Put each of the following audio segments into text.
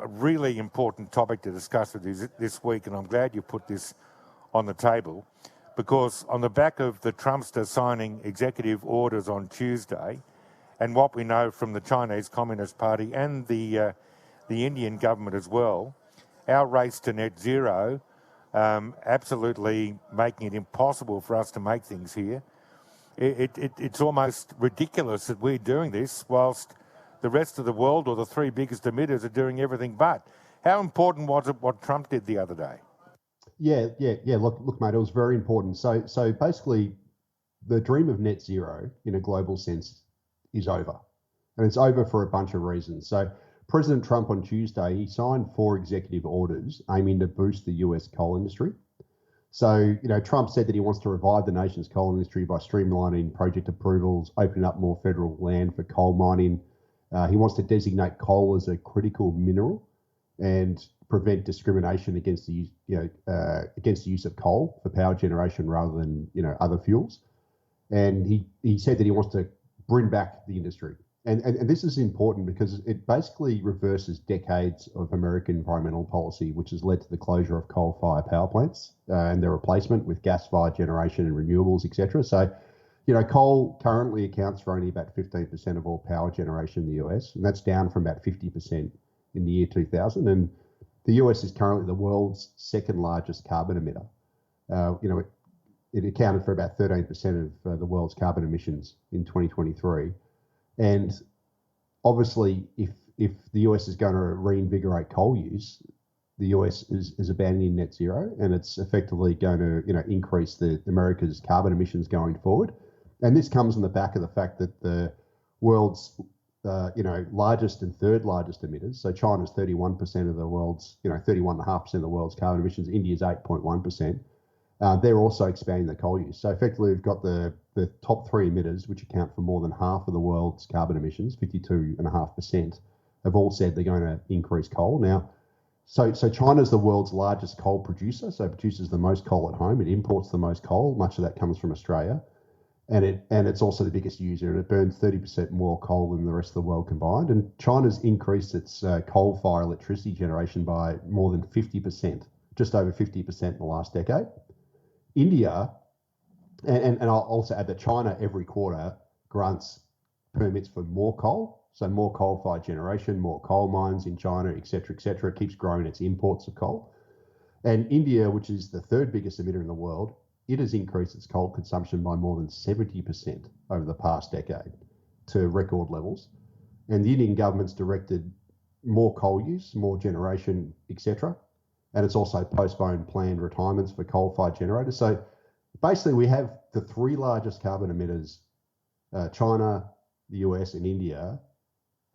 really important topic to discuss with you this week, and I'm glad you put this on the table, because on the back of the Trumpster signing executive orders on Tuesday, and what we know from the Chinese Communist Party and the Indian government as well, our race to net zero, absolutely making it impossible for us to make things here. It's almost ridiculous that we're doing this whilst the rest of the world, or the three biggest emitters, are doing everything but. How important was it what Trump did the other day? Yeah. Look, mate, it was very important. So basically, the dream of net zero in a global sense is over, and it's over for a bunch of reasons. So President Trump on Tuesday, he signed 4 executive orders aiming to boost the US coal industry. So, Trump said that he wants to revive the nation's coal industry by streamlining project approvals, opening up more federal land for coal mining. He wants to designate coal as a critical mineral and prevent discrimination against the use of coal for power generation rather than other fuels. And he said that he wants to bring back the industry. And this is important because it basically reverses decades of American environmental policy, which has led to the closure of coal-fired power plants and their replacement with gas-fired generation and renewables, etc. So, coal currently accounts for only about 15% of all power generation in the US, and that's down from about 50% in the year 2000. And the US is currently the world's second largest carbon emitter. It accounted for about 13% of the world's carbon emissions in 2023. And obviously, if the US is going to reinvigorate coal use, the US is abandoning net zero, and it's effectively going to increase America's carbon emissions going forward. And this comes on the back of the fact that the world's largest and third largest emitters, so China's 31% of the world's 31.5% of the world's carbon emissions, India's 8.1%. They're also expanding the coal use. So effectively, we've got the top 3 emitters, which account for more than half of the world's carbon emissions, 52.5%, have all said they're going to increase coal. Now, so China's the world's largest coal producer, so it produces the most coal at home. It imports the most coal. Much of that comes from Australia. And it's also the biggest user, and it burns 30% more coal than the rest of the world combined. And China's increased its coal-fired electricity generation by more than 50%, just over 50% in the last decade. India, and I'll also add that China every quarter grants permits for more coal, so more coal-fired generation, more coal mines in China, et cetera, keeps growing its imports of coal. And India, which is the 3rd biggest emitter in the world, it has increased its coal consumption by more than 70% over the past decade to record levels. And the Indian government's directed more coal use, more generation, etc. And it's also postponed planned retirements for coal-fired generators. So basically, we have the 3 largest carbon emitters, China, the US, and India,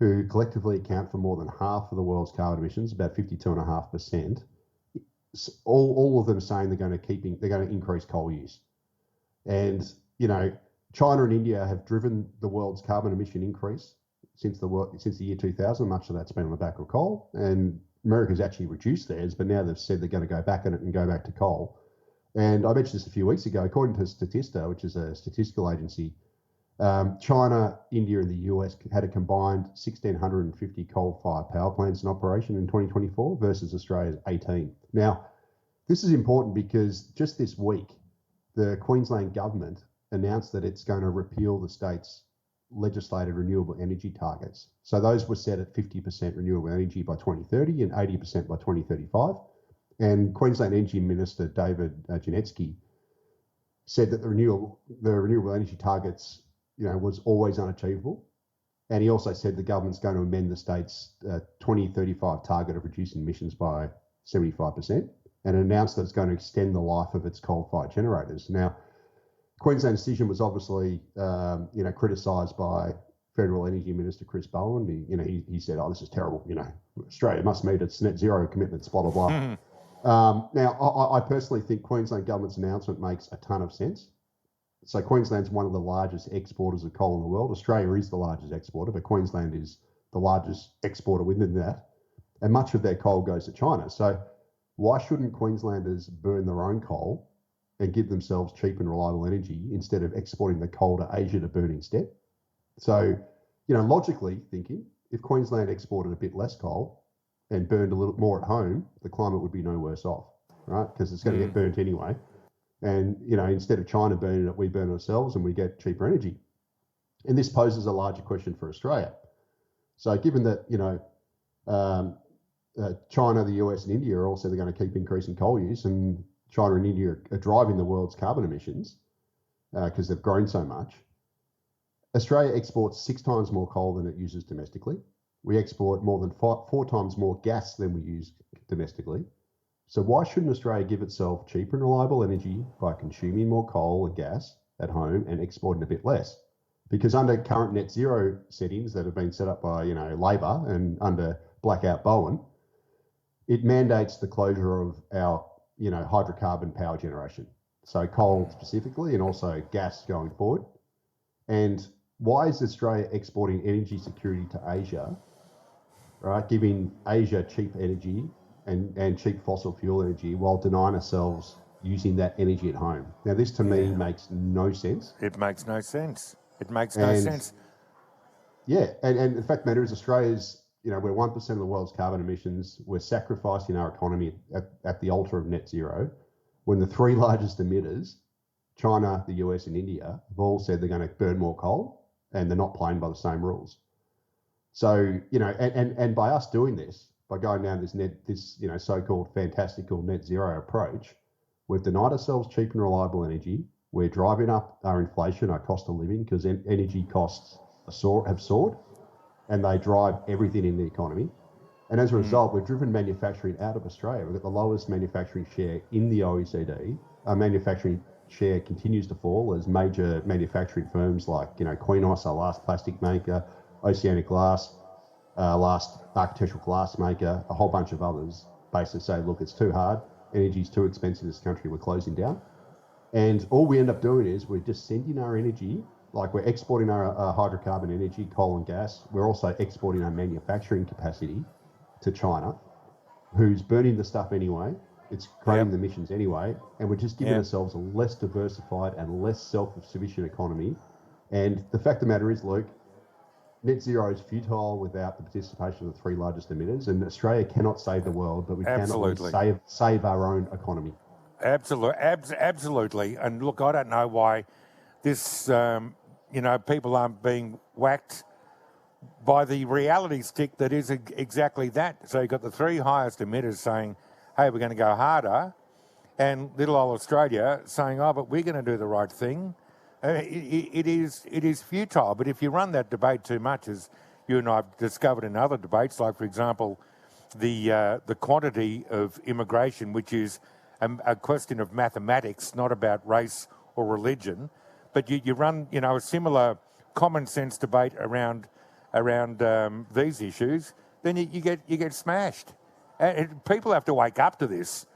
who collectively account for more than half of the world's carbon emissions, about 52.5%. All of them saying they're going to increase coal use. And China and India have driven the world's carbon emission increase since the year 2000. Much of that's been on the back of coal, and America's actually reduced theirs, but now they've said they're going to go back on it and go back to coal. And I mentioned this a few weeks ago. According to Statista, which is a statistical agency, China, India, and the US had a combined 1,650 coal-fired power plants in operation in 2024 versus Australia's 18. Now, this is important because just this week, the Queensland government announced that it's going to repeal the state's legislated renewable energy targets. So those were set at 50% renewable energy by 2030 and 80% by 2035. And Queensland Energy Minister David Janetsky said that the renewable energy targets, was always unachievable. And he also said the government's going to amend the state's 2035 target of reducing emissions by 75%, and announced that it's going to extend the life of its coal-fired generators. Now, Queensland's decision was obviously, criticised by Federal Energy Minister Chris Bowen. He said, "Oh, this is terrible. Australia must meet its net zero commitments." Blah blah blah. Now, I personally think Queensland government's announcement makes a ton of sense. So Queensland's one of the largest exporters of coal in the world. Australia is the largest exporter, but Queensland is the largest exporter within that. And much of their coal goes to China. So why shouldn't Queenslanders burn their own coal and give themselves cheap and reliable energy instead of exporting the coal to Asia to burn instead? So, logically thinking, if Queensland exported a bit less coal and burned a little more at home, the climate would be no worse off, right? Because it's going to get burnt anyway. And, instead of China burning it, we burn ourselves and we get cheaper energy. And this poses a larger question for Australia. So given that, China, the US and India are also going to keep increasing coal use, and China and India are driving the world's carbon emissions because they've grown so much. Australia exports 6 times more coal than it uses domestically. We export more than 4 times more gas than we use domestically. So why shouldn't Australia give itself cheap and reliable energy by consuming more coal and gas at home and exporting a bit less? Because under current net zero settings that have been set up by, Labor and under Blackout Bowen, it mandates the closure of our, hydrocarbon power generation. So coal specifically, and also gas going forward. And why is Australia exporting energy security to Asia, right? Giving Asia cheap energy and cheap fossil fuel energy while denying ourselves using that energy at home. Now, this to me makes no sense. It makes no sense. It makes no sense. Yeah, and the fact of the matter is Australia's, we're 1% of the world's carbon emissions. We're sacrificing our economy at the altar of net zero when the 3 largest emitters, China, the US and India, have all said they're going to burn more coal and they're not playing by the same rules. So, and by us doing this, by going down this so-called fantastical net zero approach, we've denied ourselves cheap and reliable energy. We're driving up our inflation, our cost of living, because energy costs have soared, and they drive everything in the economy. And as a result, we've driven manufacturing out of Australia. We've got the lowest manufacturing share in the OECD. Our manufacturing share continues to fall as major manufacturing firms like, Queensland, our last plastic maker, Oceanic Glass, last architectural glass maker, a whole bunch of others, basically say, look, it's too hard. Energy's too expensive in this country. We're closing down. And all we end up doing is we're just sending our energy, like we're exporting our hydrocarbon energy, coal and gas. We're also exporting our manufacturing capacity to China, who's burning the stuff anyway. It's creating the emissions anyway. And we're just giving ourselves a less diversified and less self-sufficient economy. And the fact of the matter is, Luke, net zero is futile without the participation of the 3 largest emitters, and Australia cannot save the world, but we can at least save our own economy. Absolutely. And look, I don't know why this, people aren't being whacked by the reality stick that is exactly that. So you've got the 3 highest emitters saying, hey, we're going to go harder, and little old Australia saying, oh, but we're going to do the right thing. It is futile. But if you run that debate too much, as you and I have discovered in other debates, like, for example, the quantity of immigration, which is a question of mathematics, not about race or religion, but you run a similar common sense debate around these issues, then you get smashed. And people have to wake up to this.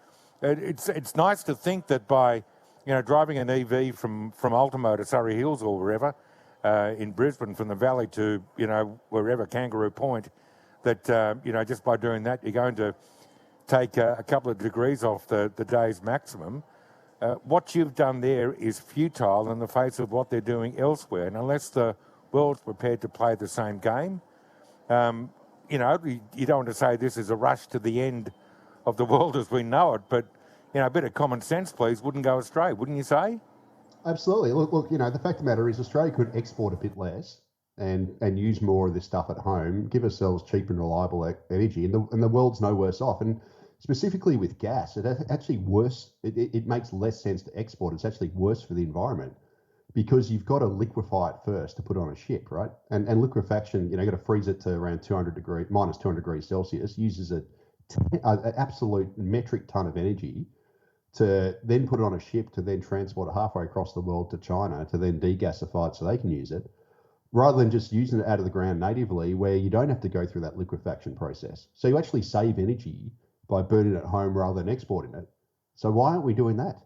It's nice to think that by driving an EV from Ultimo to Surrey Hills or wherever, in Brisbane, from the Valley to, wherever, Kangaroo Point, that, just by doing that, you're going to take a couple of degrees off the day's maximum. What you've done there is futile in the face of what they're doing elsewhere. And unless the world's prepared to play the same game, you don't want to say this is a rush to the end of the world as we know it, but a bit of common sense, please, wouldn't go astray, wouldn't you say? Absolutely. Look. The fact of the matter is Australia could export a bit less and use more of this stuff at home, give ourselves cheap and reliable energy, and the world's no worse off. And specifically with gas, it actually worse. It makes less sense to export. It's actually worse for the environment because you've got to liquefy it first to put on a ship, right? And liquefaction, you've got to freeze it to around minus 200 degrees Celsius, uses an absolute metric ton of energy to then put it on a ship to then transport it halfway across the world to China to then degasify it so they can use it, rather than just using it out of the ground natively where you don't have to go through that liquefaction process. So you actually save energy by burning it at home rather than exporting it. So why aren't we doing that?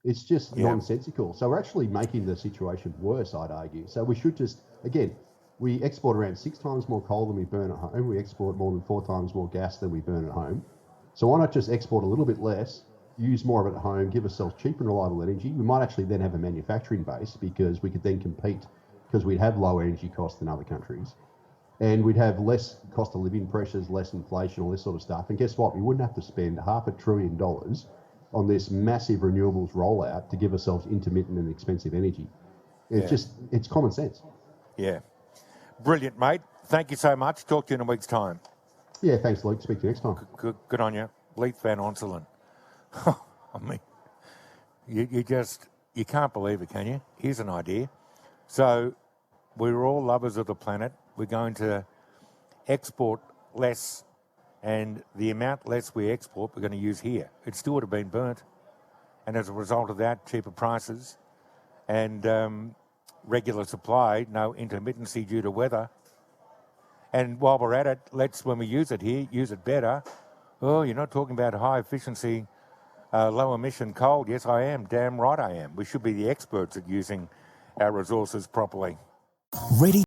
It's just nonsensical. So we're actually making the situation worse, I'd argue. So we should just, again, we export around 6 times more coal than we burn at home. We export more than 4 times more gas than we burn at home. So why not just export a little bit less, use more of it at home, give ourselves cheap and reliable energy? We might actually then have a manufacturing base because we could then compete because we'd have lower energy costs than other countries. and we'd have less cost of living pressures, less inflation, all this sort of stuff. And guess what? We wouldn't have to spend $500 billion on this massive renewables rollout to give ourselves intermittent and expensive energy. It's common sense. Yeah. Brilliant, mate. Thank you so much. Talk to you in a week's time. Yeah, thanks, Luke. Speak to you next time. Good on you. Leith Van Onselen. I mean, you can't believe it, can you? Here's an idea. So we're all lovers of the planet. We're going to export less, and the amount less we export, we're going to use here. It still would have been burnt. And as a result of that, cheaper prices and regular supply, no intermittency due to weather. And while we're at it, when we use it here, use it better. Oh, you're not talking about high efficiency, low emission coal. Yes, I am. Damn right I am. We should be the experts at using our resources properly. Ready